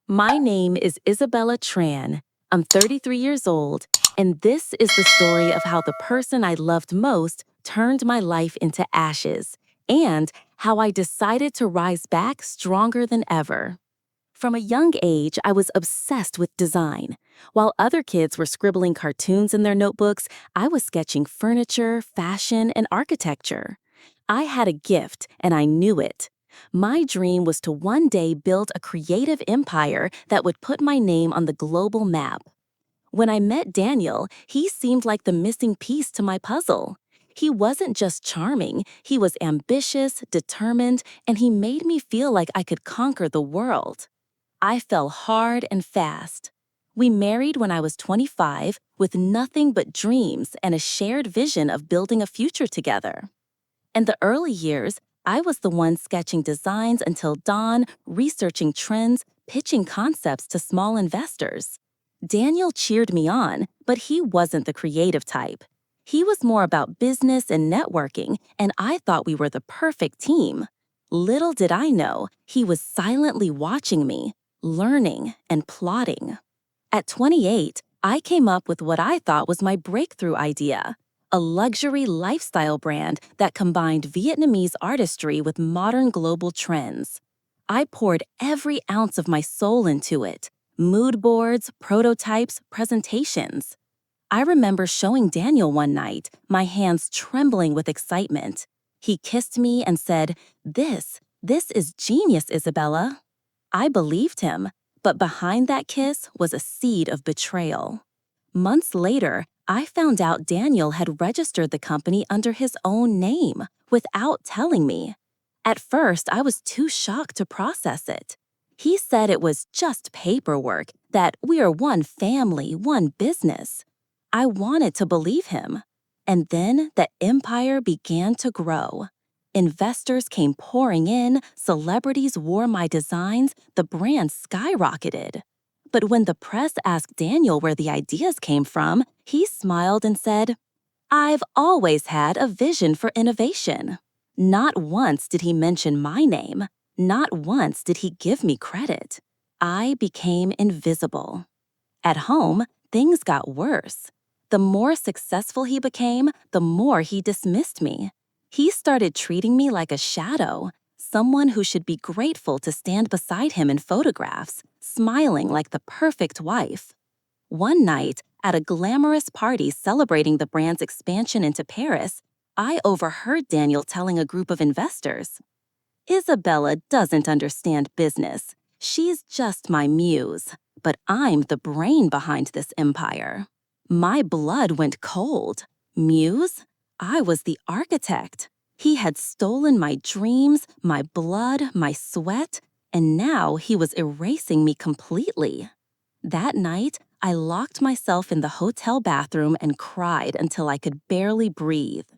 My name is Isabella Tran. I'm 33 years old, and this is the story of how the person I loved most turned my life into ashes, and how I decided to rise back stronger than ever. From a young age, I was obsessed with design. While other kids were scribbling cartoons in their notebooks, I was sketching furniture, fashion, and architecture. I had a gift, and I knew it. My dream was to one day build a creative empire that would put my name on the global map. When I met Daniel, he seemed like the missing piece to my puzzle. He wasn't just charming, he was ambitious, determined, and he made me feel like I could conquer the world. I fell hard and fast. We married when I was 25 with nothing but dreams and a shared vision of building a future together. In the early years, I was the one sketching designs until dawn, researching trends, pitching concepts to small investors. Daniel cheered me on, but he wasn't the creative type. He was more about business and networking, and I thought we were the perfect team. Little did I know, he was silently watching me, learning, and plotting. At 28, I came up with what I thought was my breakthrough idea: a luxury lifestyle brand that combined Vietnamese artistry with modern global trends. I poured every ounce of my soul into it: mood boards, prototypes, presentations. I remember showing Daniel one night, my hands trembling with excitement. He kissed me and said, "This is genius, Isabella." I believed him, but behind that kiss was a seed of betrayal. Months later, I found out Daniel had registered the company under his own name without telling me. At first, I was too shocked to process it. He said it was just paperwork, that we are one family, one business. I wanted to believe him. And then the empire began to grow. Investors came pouring in, celebrities wore my designs, the brand skyrocketed. But when the press asked Daniel where the ideas came from, he smiled and said, "I've always had a vision for innovation." Not once did he mention my name. Not once did he give me credit. I became invisible. At home, things got worse. The more successful he became, the more he dismissed me. He started treating me like a shadow, someone who should be grateful to stand beside him in photographs, smiling like the perfect wife. One night, at a glamorous party celebrating the brand's expansion into Paris, I overheard Daniel telling a group of investors, "Isabella doesn't understand business. She's just my muse, but I'm the brain behind this empire." My blood went cold. Muse? I was the architect. He had stolen my dreams, my blood, my sweat, and now he was erasing me completely. That night, I locked myself in the hotel bathroom and cried until I could barely breathe.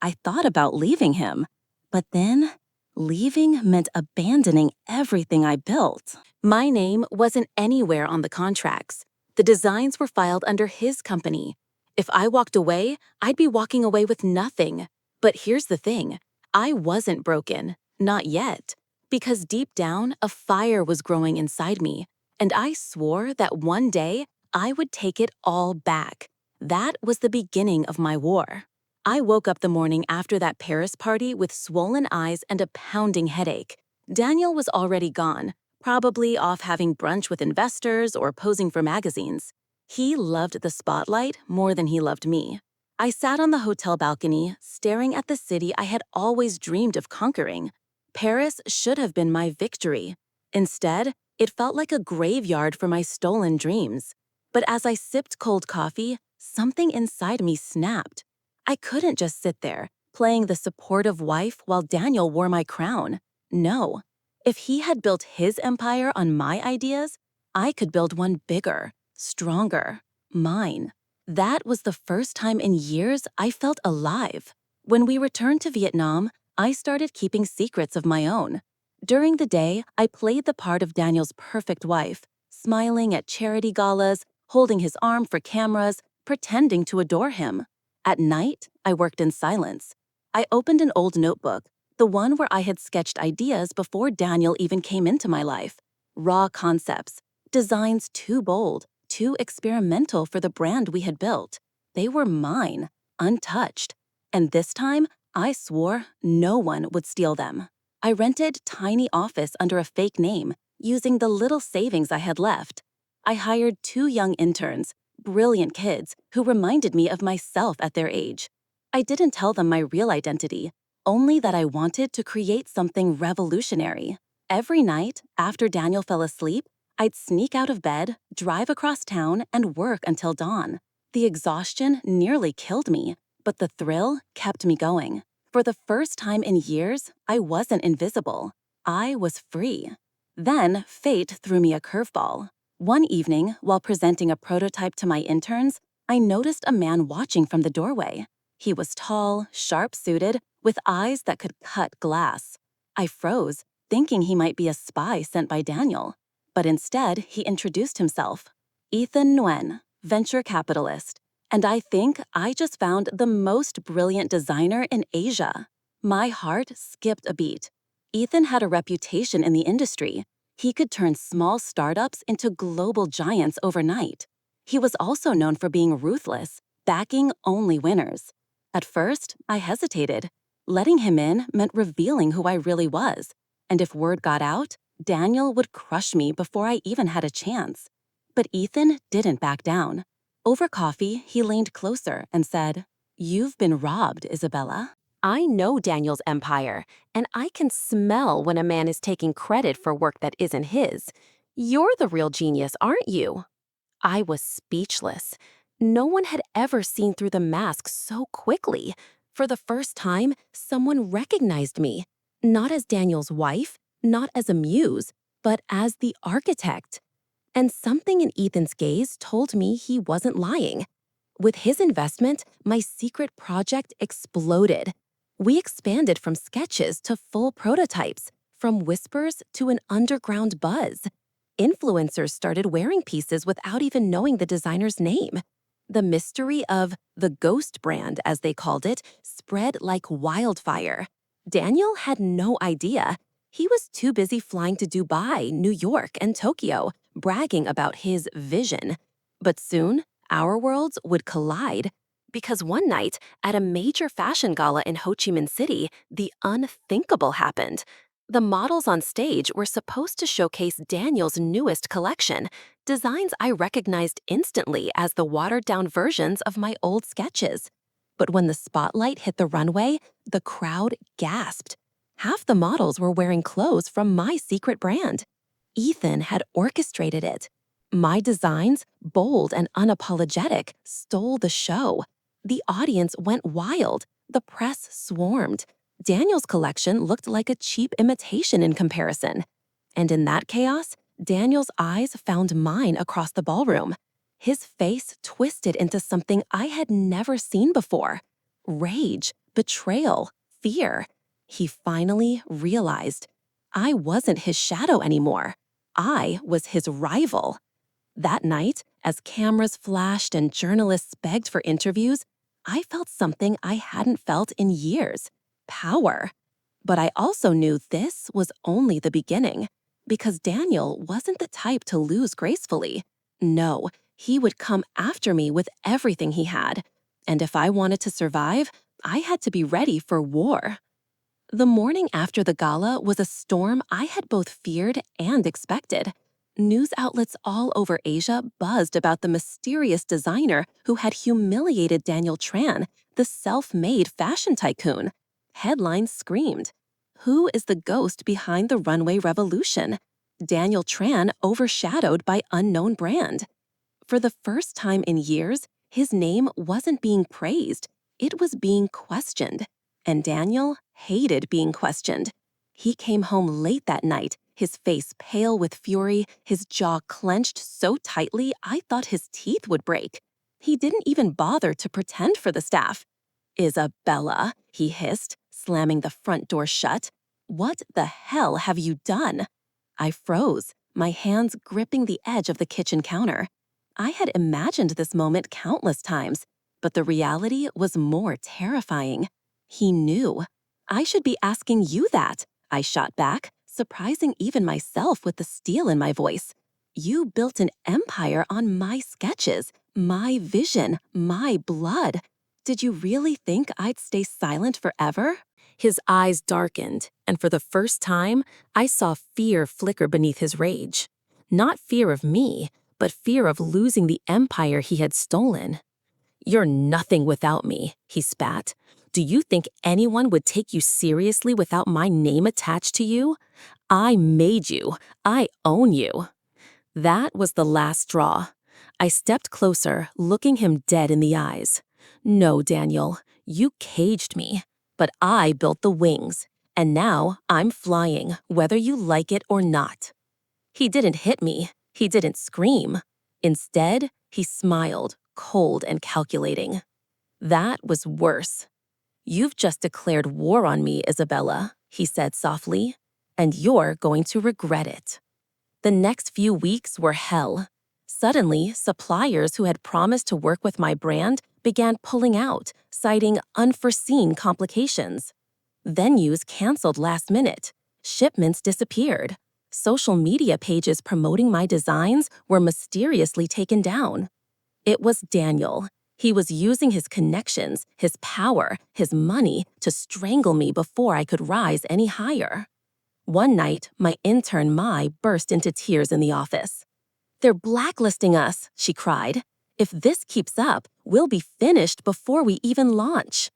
I thought about leaving him, but then leaving meant abandoning everything I built. My name wasn't anywhere on the contracts. The designs were filed under his company. If I walked away, I'd be walking away with nothing. But here's the thing: I wasn't broken, not yet. Because deep down, a fire was growing inside me, and I swore that one day I would take it all back. That was the beginning of my war. I woke up the morning after that Paris party with swollen eyes and a pounding headache. Daniel was already gone, probably off having brunch with investors or posing for magazines. He loved the spotlight more than he loved me. I sat on the hotel balcony, staring at the city I had always dreamed of conquering. Paris should have been my victory. Instead, it felt like a graveyard for my stolen dreams. But as I sipped cold coffee, something inside me snapped. I couldn't just sit there, playing the supportive wife while Daniel wore my crown. No. If he had built his empire on my ideas, I could build one bigger, stronger, mine. That was the first time in years I felt alive. When we returned to Vietnam, I started keeping secrets of my own. During the day, I played the part of Daniel's perfect wife, smiling at charity galas, holding his arm for cameras, pretending to adore him. At night, I worked in silence. I opened an old notebook, the one where I had sketched ideas before Daniel even came into my life. raw concepts, designs too bold, too experimental for the brand we had built. They were mine, untouched. And this time, I swore no one would steal them. I rented a tiny office under a fake name, using the little savings I had left. I hired 2 young interns, brilliant kids who reminded me of myself at their age. I didn't tell them my real identity, only that I wanted to create something revolutionary. Every night, after Daniel fell asleep, I'd sneak out of bed, drive across town, and work until dawn. The exhaustion nearly killed me, but the thrill kept me going. For the first time in years, I wasn't invisible. I was free. Then, fate threw me a curveball. One evening, while presenting a prototype to my interns, I noticed a man watching from the doorway. He was tall, sharp-suited, with eyes that could cut glass. I froze, thinking he might be a spy sent by Daniel. But instead, he introduced himself. Ethan Nguyen, venture capitalist. And I think I just found the most brilliant designer in Asia. My heart skipped a beat. Ethan had a reputation in the industry. He could turn small startups into global giants overnight. He was also known for being ruthless, backing only winners. At first, I hesitated. Letting him in meant revealing who I really was. And if word got out, Daniel would crush me before I even had a chance. But Ethan didn't back down. Over coffee, he leaned closer and said, "You've been robbed, Isabella." I know Daniel's empire, and I can smell when a man is taking credit for work that isn't his. You're the real genius, aren't you? I was speechless. No one had ever seen through the mask so quickly. For the first time, someone recognized me, not as Daniel's wife, not as a muse, but as the architect. And something in Ethan's gaze told me he wasn't lying. With his investment, my secret project exploded. We expanded from sketches to full prototypes, from whispers to an underground buzz. Influencers started wearing pieces without even knowing the designer's name. The mystery of the ghost brand, as they called it, spread like wildfire. Daniel had no idea. He was too busy flying to Dubai, New York, and Tokyo, bragging about his vision. But soon, our worlds would collide. Because one night, at a major fashion gala in Ho Chi Minh City, the unthinkable happened. The models on stage were supposed to showcase Daniel's newest collection, designs I recognized instantly as the watered-down versions of my old sketches. But when the spotlight hit the runway, the crowd gasped. Half the models were wearing clothes from my secret brand. Ethan had orchestrated it. My designs, bold and unapologetic, stole the show. The audience went wild. The press swarmed. Daniel's collection looked like a cheap imitation in comparison. And in that chaos, Daniel's eyes found mine across the ballroom. His face twisted into something I had never seen before. Rage, betrayal, fear. He finally realized I wasn't his shadow anymore. I was his rival. That night, as cameras flashed and journalists begged for interviews, I felt something I hadn't felt in years. Power. But I also knew this was only the beginning, because Daniel wasn't the type to lose gracefully. No, he would come after me with everything he had. And if I wanted to survive, I had to be ready for war. The morning after the gala was a storm I had both feared and expected. News outlets all over Asia buzzed about the mysterious designer who had humiliated Daniel Tran, the self-made fashion tycoon. Headlines screamed, "Who is the ghost behind the runway revolution? Daniel Tran overshadowed by unknown brand." For the first time in years, his name wasn't being praised, it was being questioned. And Daniel hated being questioned. He came home late that night, his face pale with fury, his jaw clenched so tightly I thought his teeth would break. He didn't even bother to pretend for the staff. "Isabella," he hissed, slamming the front door shut. "What the hell have you done?" I froze, my hands gripping the edge of the kitchen counter. I had imagined this moment countless times, but the reality was more terrifying. He knew. "I should be asking you that," I shot back, surprising even myself with the steel in my voice. You built an empire on my sketches, my vision, my blood. Did you really think I'd stay silent forever? His eyes darkened, and for the first time, I saw fear flicker beneath his rage. Not fear of me, but fear of losing the empire he had stolen. "You're nothing without me," he spat. "Do you think anyone would take you seriously without my name attached to you? I made you. I own you." That was the last straw. I stepped closer, looking him dead in the eyes. "No, Daniel, you caged me, but I built the wings, and now I'm flying, whether you like it or not." He didn't hit me. He didn't scream. Instead, he smiled, cold and calculating. That was worse. "You've just declared war on me, Isabella," he said softly, "and you're going to regret it." The next few weeks were hell. Suddenly, suppliers who had promised to work with my brand began pulling out, citing unforeseen complications. Venues canceled last minute. Shipments disappeared. Social media pages promoting my designs were mysteriously taken down. It was Daniel. He was using his connections, his power, his money to strangle me before I could rise any higher. One night, my intern Mai burst into tears in the office. "They're blacklisting us," she cried. "If this keeps up, we'll be finished before we even launch."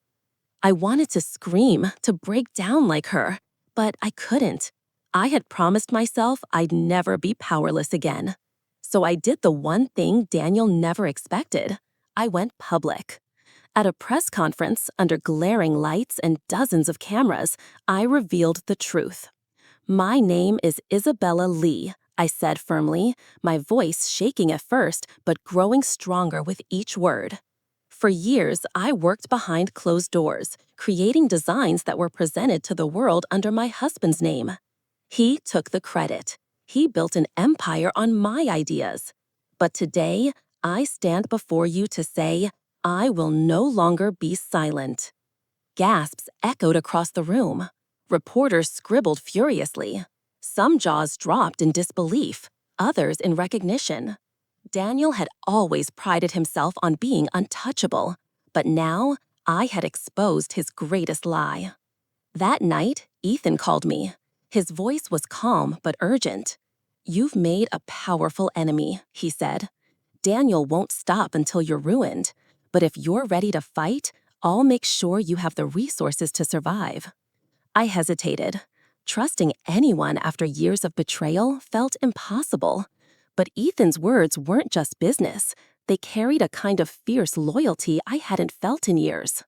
I wanted to scream, to break down like her, but I couldn't. I had promised myself I'd never be powerless again. So I did the one thing Daniel never expected. I went public. At a press conference, under glaring lights and dozens of cameras, I revealed the truth. "My name is Isabella Lee," I said firmly, my voice shaking at first, but growing stronger with each word. For years, I worked behind closed doors, creating designs that were presented to the world under my husband's name. He took the credit. He built an empire on my ideas. But today, I stand before you to say, I will no longer be silent. Gasps echoed across the room. Reporters scribbled furiously. Some jaws dropped in disbelief, others in recognition. Daniel had always prided himself on being untouchable, but now I had exposed his greatest lie. That night, Ethan called me. His voice was calm but urgent. "You've made a powerful enemy," he said. "Daniel won't stop until you're ruined, but if you're ready to fight, I'll make sure you have the resources to survive." I hesitated. Trusting anyone after years of betrayal felt impossible. But Ethan's words weren't just business. They carried a kind of fierce loyalty I hadn't felt in years.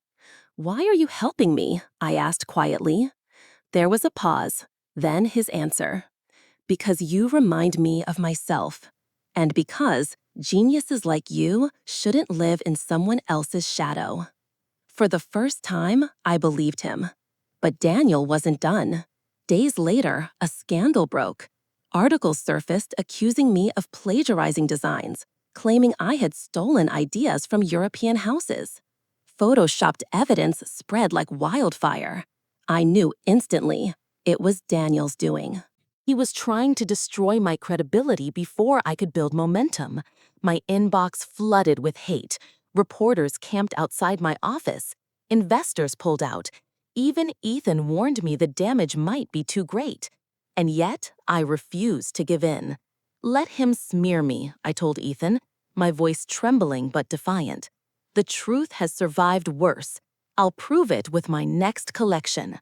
"Why are you helping me?" I asked quietly. There was a pause, then his answer. "Because you remind me of myself. And because geniuses like you shouldn't live in someone else's shadow." For the first time, I believed him. But Daniel wasn't done. Days later, a scandal broke. Articles surfaced accusing me of plagiarizing designs, claiming I had stolen ideas from European houses. Photoshopped evidence spread like wildfire. I knew instantly it was Daniel's doing. He was trying to destroy my credibility before I could build momentum. My inbox flooded with hate. Reporters camped outside my office. Investors pulled out. Even Ethan warned me the damage might be too great. And yet, I refused to give in. "Let him smear me," I told Ethan, my voice trembling but defiant. "The truth has survived worse. I'll prove it with my next collection."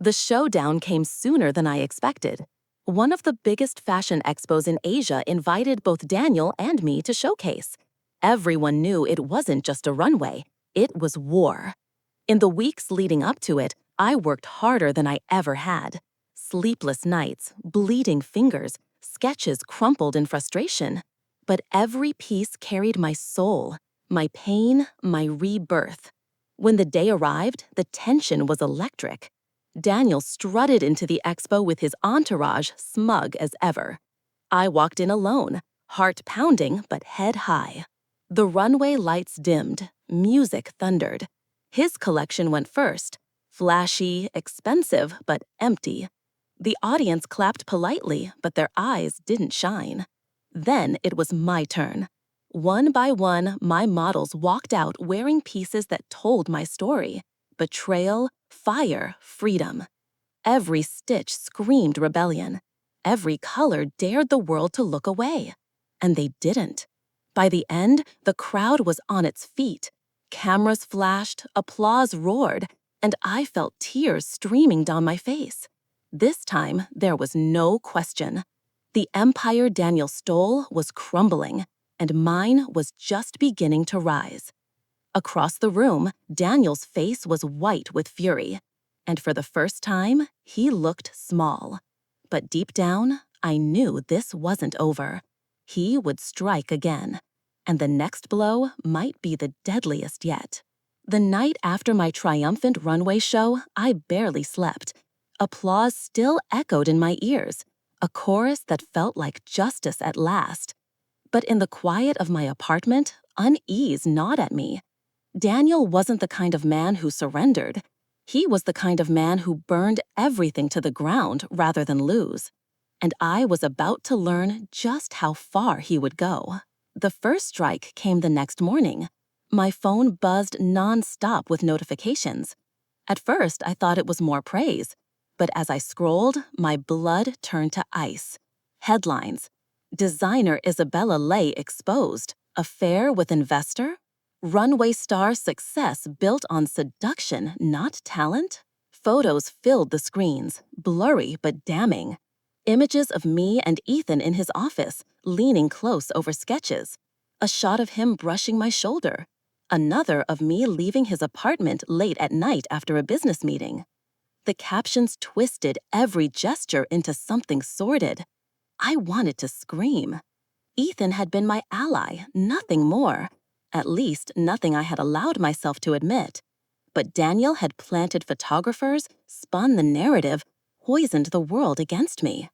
The showdown came sooner than I expected. One of the biggest fashion expos in Asia invited both Daniel and me to showcase. Everyone knew it wasn't just a runway, it was war. In the weeks leading up to it, I worked harder than I ever had. Sleepless nights, bleeding fingers, sketches crumpled in frustration. But every piece carried my soul, my pain, my rebirth. When the day arrived, the tension was electric. Daniel strutted into the expo with his entourage smug as ever. I walked in alone, heart pounding but head high. The runway lights dimmed, music thundered. His collection went first, flashy, expensive, but empty. The audience clapped politely, but their eyes didn't shine. Then it was my turn. One by one, my models walked out wearing pieces that told my story: betrayal, fire, freedom. Every stitch screamed rebellion. Every color dared the world to look away. And they didn't. By the end, the crowd was on its feet. Cameras flashed, applause roared, and I felt tears streaming down my face. This time, there was no question. The empire Daniel stole was crumbling, and mine was just beginning to rise. Across the room, Daniel's face was white with fury. And for the first time, he looked small. But deep down, I knew this wasn't over. He would strike again. And the next blow might be the deadliest yet. The night after my triumphant runway show, I barely slept. Applause still echoed in my ears, a chorus that felt like justice at last. But in the quiet of my apartment, unease gnawed at me. Daniel wasn't the kind of man who surrendered. He was the kind of man who burned everything to the ground rather than lose. And I was about to learn just how far he would go. The first strike came the next morning. My phone buzzed nonstop with notifications. At first, I thought it was more praise. But as I scrolled, my blood turned to ice. Headlines: Designer Isabella exposed. Affair with investor? Runway star success built on seduction, not talent? Photos filled the screens, blurry but damning. Images of me and Ethan in his office, leaning close over sketches. A shot of him brushing my shoulder. Another of me leaving his apartment late at night after a business meeting. The captions twisted every gesture into something sordid. I wanted to scream. Ethan had been my ally, nothing more. At least, nothing I had allowed myself to admit. But Daniel had planted photographers, spun the narrative, poisoned the world against me.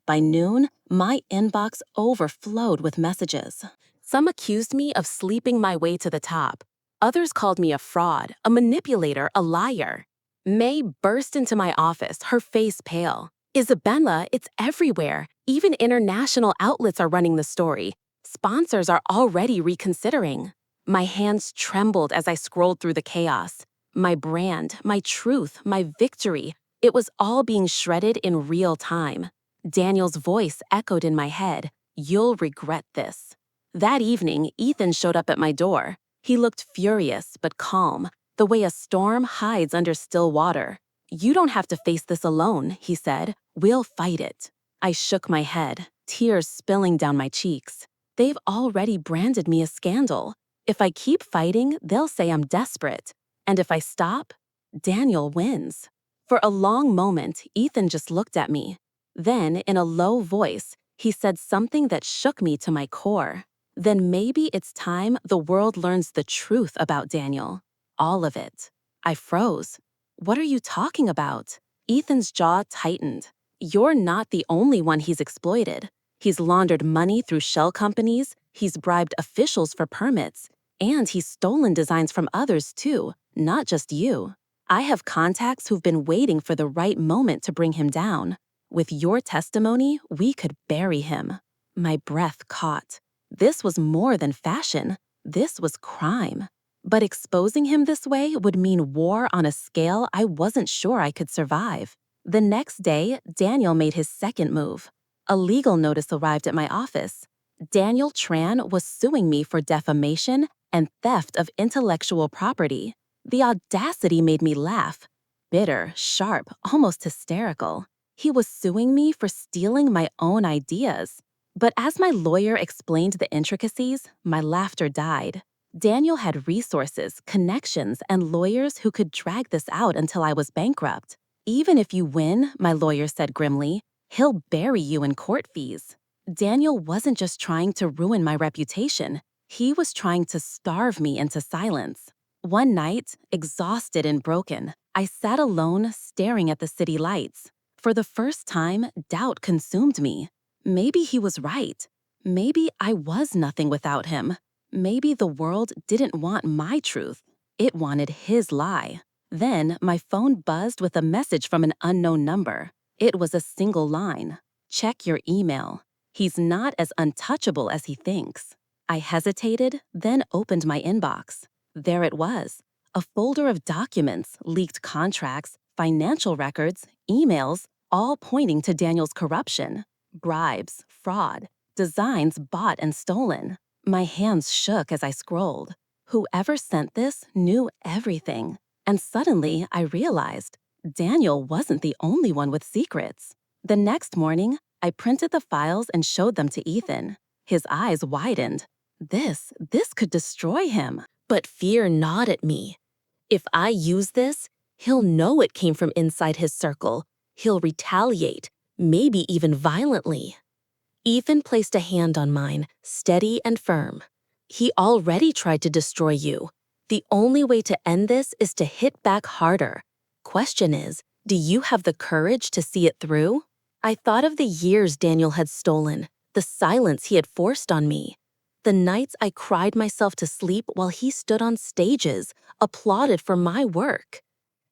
By noon, my inbox overflowed with messages. Some accused me of sleeping my way to the top. Others called me a fraud, a manipulator, a liar. May burst into my office, her face pale. Isabella, it's everywhere. Even international outlets are running the story. Sponsors are already reconsidering. My hands trembled as I scrolled through the chaos. My brand, my truth, my victory, it was all being shredded in real time. Daniel's voice echoed in my head. You'll regret this. That evening, Ethan showed up at my door. He looked furious but calm, the way a storm hides under still water. You don't have to face this alone, he said. We'll fight it. I shook my head, tears spilling down my cheeks. They've already branded me a scandal. If I keep fighting, they'll say I'm desperate. And if I stop, Daniel wins. For a long moment, Ethan just looked at me. Then, in a low voice, he said something that shook me to my core. Then maybe it's time the world learns the truth about Daniel. All of it. I froze. What are you talking about? Ethan's jaw tightened. You're not the only one he's exploited. He's laundered money through shell companies, he's bribed officials for permits, and he's stolen designs from others too, not just you. I have contacts who've been waiting for the right moment to bring him down. With your testimony, we could bury him. My breath caught. This was more than fashion. This was crime. But exposing him this way would mean war on a scale I wasn't sure I could survive. The next day, Daniel made his second move. A legal notice arrived at my office. Daniel Tran was suing me for defamation and theft of intellectual property. The audacity made me laugh. Bitter, sharp, almost hysterical. He was suing me for stealing my own ideas. But as my lawyer explained the intricacies, my laughter died. Daniel had resources, connections, and lawyers who could drag this out until I was bankrupt. Even if you win, my lawyer said grimly, he'll bury you in court fees. Daniel wasn't just trying to ruin my reputation. He was trying to starve me into silence. One night, exhausted and broken, I sat alone staring at the city lights. For the first time, doubt consumed me. Maybe he was right. Maybe I was nothing without him. Maybe the world didn't want my truth. It wanted his lie. Then my phone buzzed with a message from an unknown number. It was a single line. Check your email. He's not as untouchable as he thinks. I hesitated, then opened my inbox. There it was, a folder of documents, leaked contracts, financial records, emails, all pointing to Daniel's corruption. Bribes, fraud, designs bought and stolen. My hands shook as I scrolled. Whoever sent this knew everything. And suddenly, I realized Daniel wasn't the only one with secrets. The next morning, I printed the files and showed them to Ethan. His eyes widened. This could destroy him. But fear gnawed at me. If I use this, he'll know it came from inside his circle. He'll retaliate, maybe even violently. Ethan placed a hand on mine, steady and firm. He already tried to destroy you. The only way to end this is to hit back harder. Question is, do you have the courage to see it through? I thought of the years Daniel had stolen, the silence he had forced on me, the nights I cried myself to sleep while he stood on stages, applauded for my work.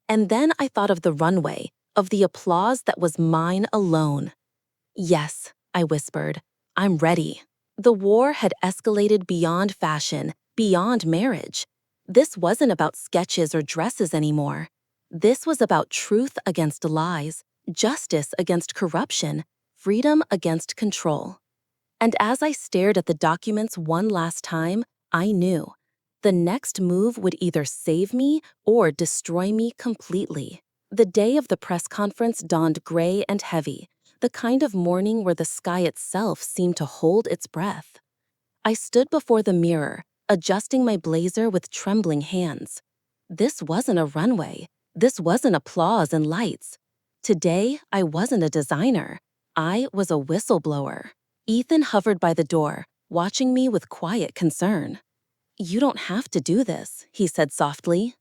And then I thought of the runway, of the applause that was mine alone. Yes, I whispered, I'm ready. The war had escalated beyond fashion, beyond marriage. This wasn't about sketches or dresses anymore. This was about truth against lies, justice against corruption, freedom against control. And as I stared at the documents one last time, I knew the next move would either save me or destroy me completely. The day of the press conference dawned gray and heavy, the kind of morning where the sky itself seemed to hold its breath. I stood before the mirror, adjusting my blazer with trembling hands. This wasn't a runway. This wasn't applause and lights. Today, I wasn't a designer. I was a whistleblower. Ethan hovered by the door, watching me with quiet concern. You don't have to do this, he said softly.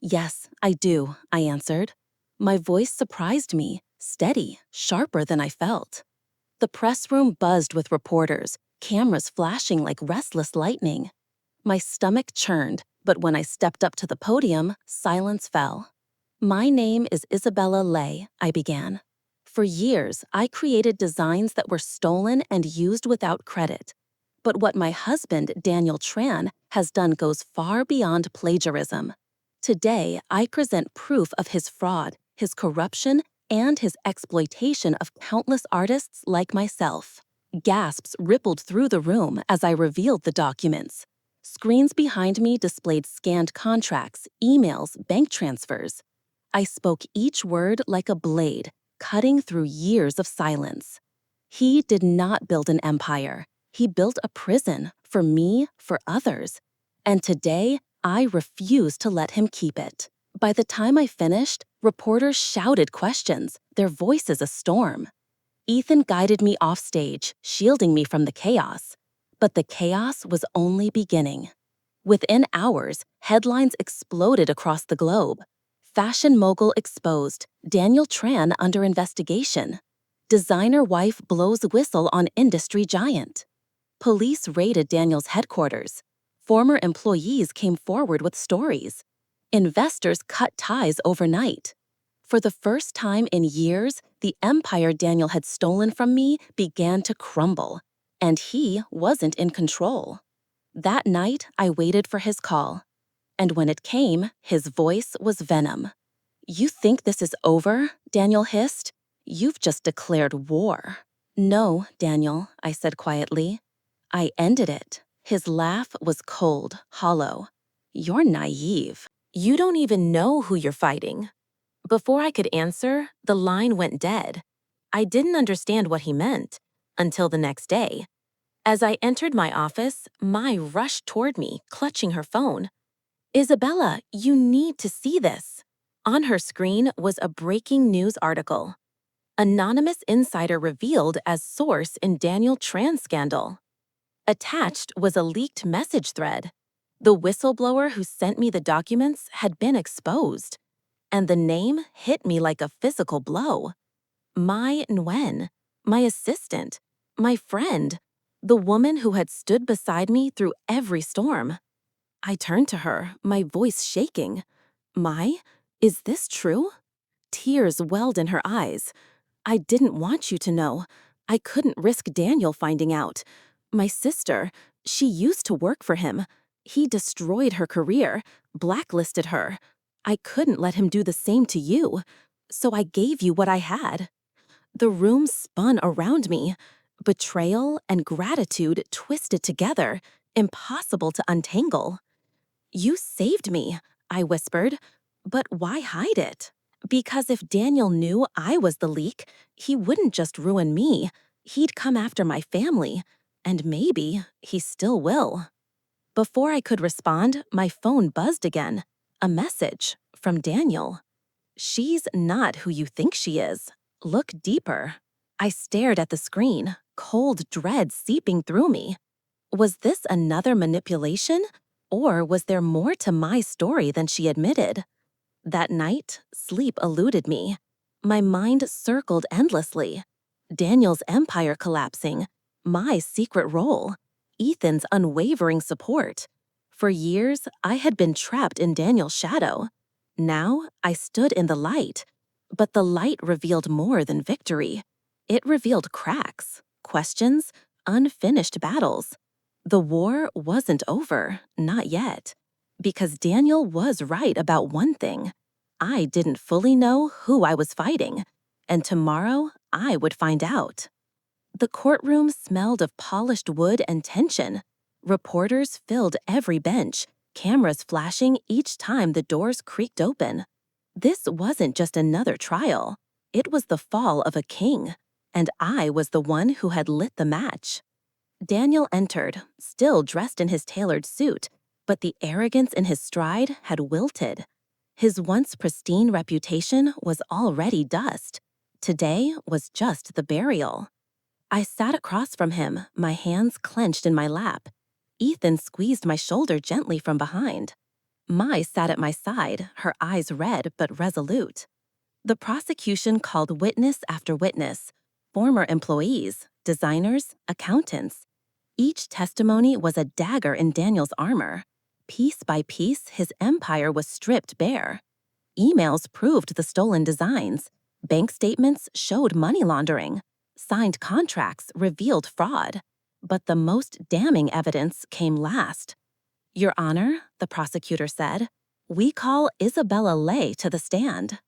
Yes, I do, I answered. My voice surprised me, steady, sharper than I felt. The press room buzzed with reporters, cameras flashing like restless lightning. My stomach churned, but when I stepped up to the podium, silence fell. My name is Isabella Lay, I began. For years, I created designs that were stolen and used without credit. But what my husband, Daniel Tran, has done goes far beyond plagiarism. Today, I present proof of his fraud, his corruption, and his exploitation of countless artists like myself. Gasps rippled through the room as I revealed the documents. Screens behind me displayed scanned contracts, emails, bank transfers. I spoke each word like a blade, cutting through years of silence. He did not build an empire. He built a prison for me, for others. And today, I refuse to let him keep it. By the time I finished, reporters shouted questions, their voices a storm. Ethan guided me off stage, shielding me from the chaos. But the chaos was only beginning. Within hours, headlines exploded across the globe. Fashion mogul exposed, Daniel Tran under investigation. Designer wife blows whistle on industry giant. Police raided Daniel's headquarters. Former employees came forward with stories. Investors cut ties overnight. For the first time in years, the empire Daniel had stolen from me began to crumble, and he wasn't in control. That night, I waited for his call. And when it came, his voice was venom. You think this is over? Daniel hissed. You've just declared war. No, Daniel, I said quietly. I ended it. His laugh was cold, hollow. You're naive. You don't even know who you're fighting. Before I could answer, the line went dead. I didn't understand what he meant until the next day. As I entered my office, Mai rushed toward me, clutching her phone. Isabella, you need to see this. On her screen was a breaking news article. Anonymous insider revealed as source in Daniel Tran scandal. Attached was a leaked message thread. The whistleblower who sent me the documents had been exposed, and the name hit me like a physical blow. Mai Nguyen, my assistant, my friend, the woman who had stood beside me through every storm. I turned to her, my voice shaking. Mai, is this true? Tears welled in her eyes. I didn't want you to know. I couldn't risk Daniel finding out. My sister, she used to work for him. He destroyed her career, blacklisted her. I couldn't let him do the same to you. So I gave you what I had. The room spun around me. Betrayal and gratitude twisted together, impossible to untangle. You saved me, I whispered. But why hide it? Because if Daniel knew I was the leak, he wouldn't just ruin me. He'd come after my family. And maybe he still will. Before I could respond, my phone buzzed again. A message from Daniel. She's not who you think she is. Look deeper. I stared at the screen, cold dread seeping through me. Was this another manipulation? Or was there more to my story than she admitted? That night, sleep eluded me. My mind circled endlessly. Daniel's empire collapsing, my secret role, Ethan's unwavering support. For years, I had been trapped in Daniel's shadow. Now, I stood in the light. But the light revealed more than victory. It revealed cracks, questions, unfinished battles. The war wasn't over, not yet. Because Daniel was right about one thing. I didn't fully know who I was fighting, and tomorrow I would find out. The courtroom smelled of polished wood and tension. Reporters filled every bench, cameras flashing each time the doors creaked open. This wasn't just another trial. It was the fall of a king, and I was the one who had lit the match. Daniel entered, still dressed in his tailored suit, but the arrogance in his stride had wilted. His once pristine reputation was already dust. Today was just the burial. I sat across from him, my hands clenched in my lap. Ethan squeezed my shoulder gently from behind. Mai sat at my side, her eyes red but resolute. The prosecution called witness after witness, former employees, designers, accountants. Each testimony was a dagger in Daniel's armor. Piece by piece, his empire was stripped bare. Emails proved the stolen designs. Bank statements showed money laundering. Signed contracts revealed fraud. But the most damning evidence came last. Your Honor, the prosecutor said, we call Isabella Lay to the stand.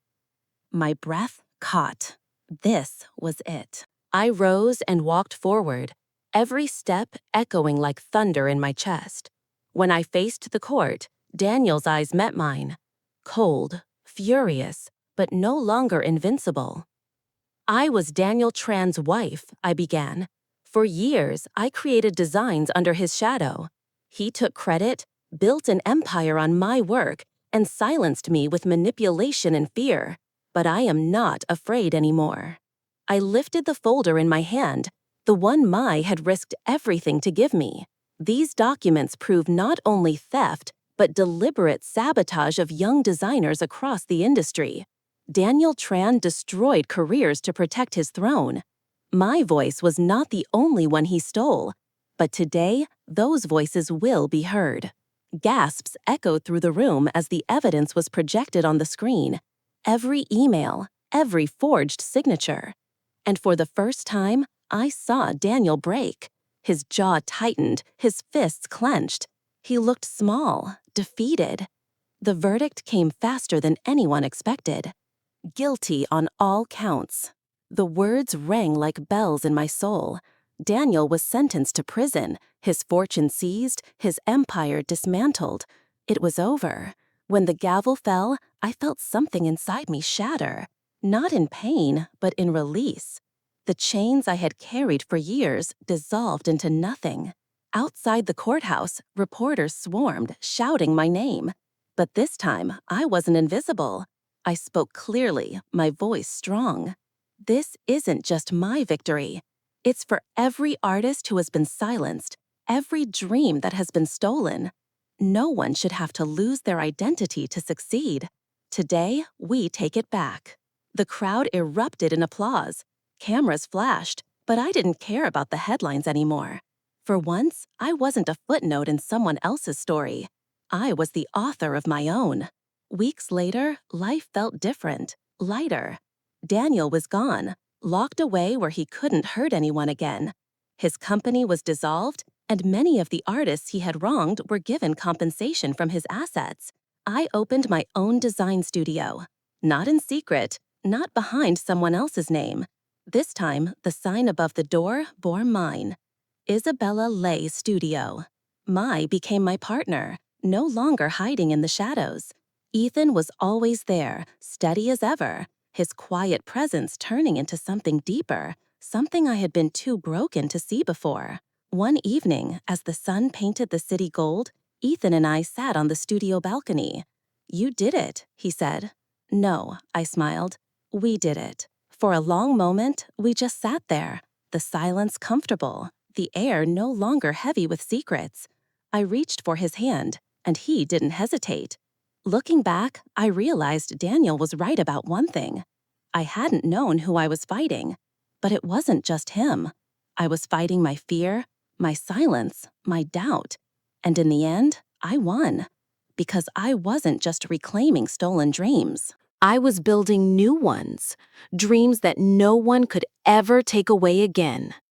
My breath caught. This was it. I rose and walked forward, every step echoing like thunder in my chest. When I faced the court, Daniel's eyes met mine. Cold, furious, but no longer invincible. I was Daniel Tran's wife, I began. For years, I created designs under his shadow. He took credit, built an empire on my work, and silenced me with manipulation and fear. But I am not afraid anymore. I lifted the folder in my hand, the one Mai had risked everything to give me. These documents prove not only theft, but deliberate sabotage of young designers across the industry. Daniel Tran destroyed careers to protect his throne. My voice was not the only one he stole, but today, those voices will be heard. Gasps echoed through the room as the evidence was projected on the screen. Every email, every forged signature. And for the first time, I saw Daniel break. His jaw tightened, his fists clenched. He looked small, defeated. The verdict came faster than anyone expected. Guilty on all counts. The words rang like bells in my soul. Daniel was sentenced to prison, his fortune seized, his empire dismantled. It was over. When the gavel fell, I felt something inside me shatter. Not in pain, but in release. The chains I had carried for years dissolved into nothing. Outside the courthouse, reporters swarmed, shouting my name. But this time, I wasn't invisible. I spoke clearly, my voice strong. This isn't just my victory. It's for every artist who has been silenced, every dream that has been stolen. No one should have to lose their identity to succeed. Today, we take it back. The crowd erupted in applause. Cameras flashed, but I didn't care about the headlines anymore. For once, I wasn't a footnote in someone else's story. I was the author of my own. Weeks later, life felt different, lighter. Daniel was gone. locked away where he couldn't hurt anyone again. His company was dissolved, and many of the artists he had wronged were given compensation from his assets. I opened my own design studio. Not in secret, not behind someone else's name. This time, the sign above the door bore mine. Isabella Lay Studio. Mai became my partner, no longer hiding in the shadows. Ethan was always there, steady as ever, his quiet presence turning into something deeper, something I had been too broken to see before. One evening, as the sun painted the city gold, Ethan and I sat on the studio balcony. "You did it," he said. "No," I smiled. "We did it." For a long moment, we just sat there, the silence comfortable, the air no longer heavy with secrets. I reached for his hand, and he didn't hesitate. Looking back, I realized Daniel was right about one thing. I hadn't known who I was fighting. But it wasn't just him. I was fighting my fear, my silence, my doubt. And in the end, I won. Because I wasn't just reclaiming stolen dreams. I was building new ones, dreams that no one could ever take away again.